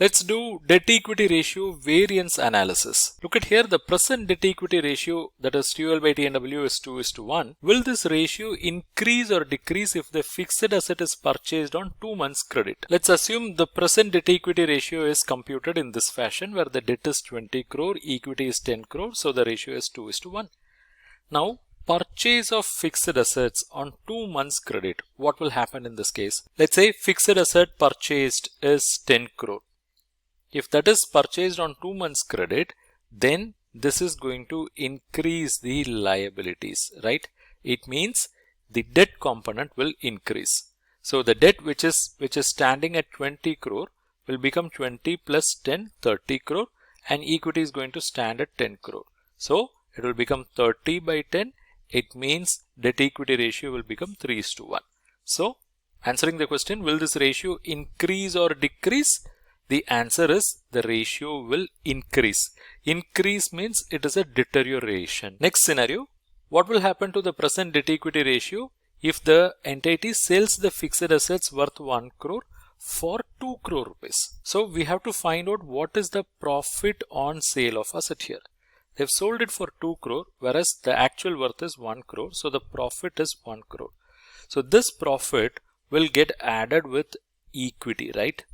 Let's do debt equity ratio variance analysis. Look at here, the present debt equity ratio, that is TUL by TNW, is 2:1. Will this ratio increase or decrease if the fixed asset is purchased on 2 months credit? Let's assume the present debt equity ratio is computed in this fashion where the debt is 20 crore, equity is 10 crore, so the ratio is 2:1. Now, purchase of fixed assets on 2 months credit. What will happen in this case? Let's say fixed asset purchased is 10 crore. If that is purchased on 2 months credit, then this is going to increase the liabilities, right? It means the debt component will increase. So the debt which is standing at 20 crore will become 20 plus 10, 30 crore, and equity is going to stand at 10 crore. So it will become 30 by 10. It means debt equity ratio will become 3:1. So answering the question, will this ratio increase or decrease? The answer is the ratio will increase. Increase means it is a deterioration. Next scenario, what will happen to the present debt equity ratio if the entity sells the fixed assets worth 1 crore for 2 crore rupees? So we have to find out what is the profit on sale of asset here. They've sold it for 2 crore whereas the actual worth is 1 crore. So the profit is 1 crore. So this profit will get added with equity, right?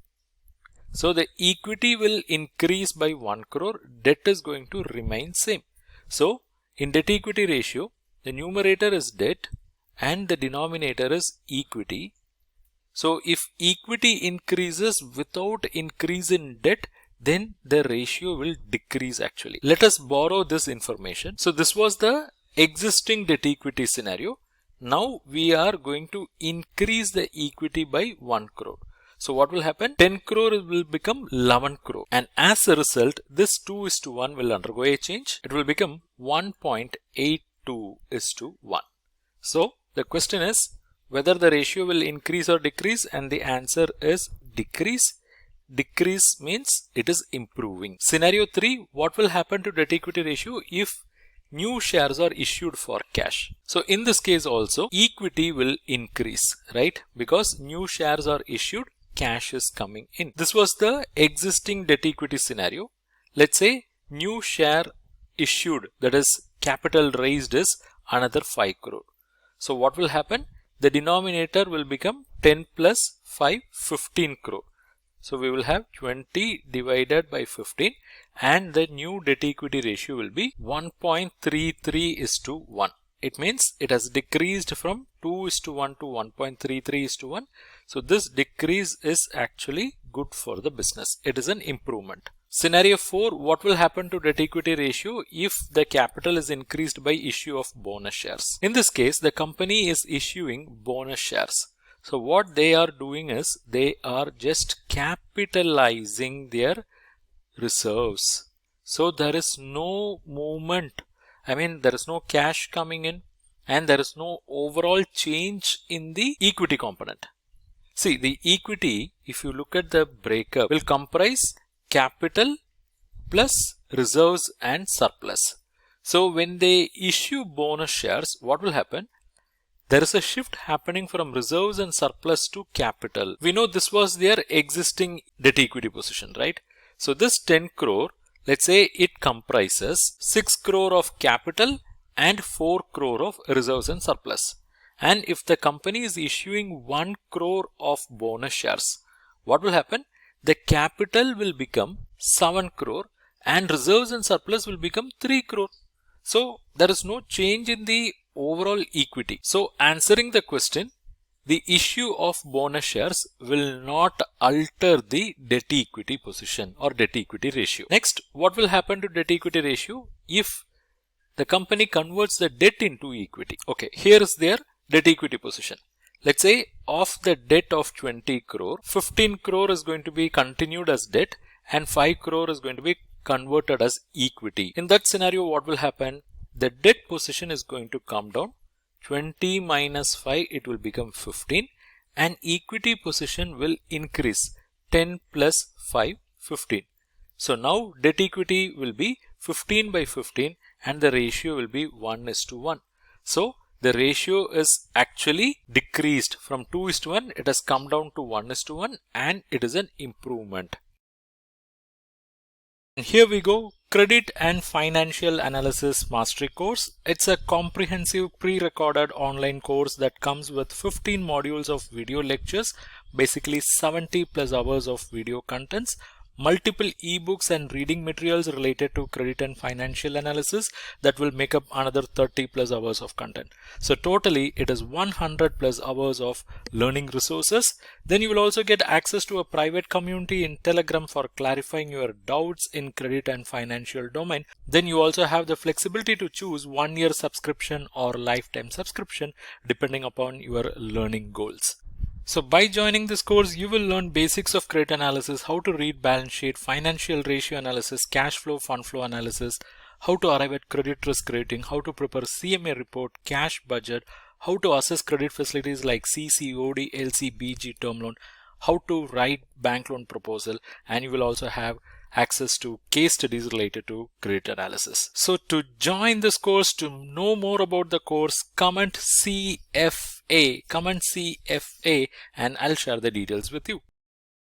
So the equity will increase by 1 crore, debt is going to remain same. So in debt equity ratio, the numerator is debt and the denominator is equity. So if equity increases without increase in debt, then the ratio will decrease actually. Let us borrow this information. So this was the existing debt equity scenario. Now we are going to increase the equity by 1 crore. So what will happen? 10 crore will become 11 crore. And as a result, this 2:1 will undergo a change. It will become 1.82:1. So the question is whether the ratio will increase or decrease, and the answer is decrease. Decrease means it is improving. Scenario 3, what will happen to debt equity ratio if new shares are issued for cash? So in this case also, equity will increase, right? Because new shares are issued, cash is coming in. This was the existing debt equity scenario. Let's say new share issued, that is capital raised, is another 5 crore. So what will happen? The denominator will become 10 plus 5, 15 crore. So we will have 20 divided by 15 and the new debt equity ratio will be 1.33:1. It means it has decreased from 2:1 to 1.33:1. So this decrease is actually good for the business. It is an improvement. Scenario 4, what will happen to debt equity ratio if the capital is increased by issue of bonus shares? In this case, the company is issuing bonus shares. So what they are doing is they are just capitalizing their reserves. So there is no movement. There is no cash coming in and there is no overall change in the equity component. See, the equity, if you look at the breakup, will comprise capital plus reserves and surplus. So when they issue bonus shares, what will happen? There is a shift happening from reserves and surplus to capital. We know this was their existing debt equity position, right? So this 10 crore, let's say it comprises 6 crore of capital and 4 crore of reserves and surplus. And if the company is issuing 1 crore of bonus shares, what will happen? The capital will become 7 crore and reserves and surplus will become 3 crore. So there is no change in the overall equity. So answering the question, the issue of bonus shares will not alter the debt equity position or debt equity ratio. Next, what will happen to debt equity ratio if the company converts the debt into equity? Okay, here is their debt equity position. Let's say of the debt of 20 crore, 15 crore is going to be continued as debt and 5 crore is going to be converted as equity. In that scenario, what will happen? The debt position is going to come down. 20 minus 5, it will become 15 and equity position will increase. 10 plus 5, 15. So now debt equity will be 15 by 15 and the ratio will be 1:1. So the ratio is actually decreased from 2:1. It has come down to 1:1 and it is an improvement. Here we go, Credit and Financial Analysis Mastery course. It's a comprehensive pre-recorded online course that comes with 15 modules of video lectures, basically 70 plus hours of video contents, multiple ebooks and reading materials related to credit and financial analysis that will make up another 30 plus hours of content. So totally it is 100 plus hours of learning resources. Then you will also get access to a private community in Telegram for clarifying your doubts in credit and financial domain. Then you also have the flexibility to choose 1-year subscription or lifetime subscription depending upon your learning goals. So by joining this course, you will learn basics of credit analysis, how to read balance sheet, financial ratio analysis, cash flow, fund flow analysis, how to arrive at credit risk rating, how to prepare CMA report, cash budget, how to assess credit facilities like CC, OD, LC, BG, term loan, how to write bank loan proposal, and you will also have access to case studies related to credit analysis. So to join this course, to know more about the course, comment CFA, and I'll share the details with you.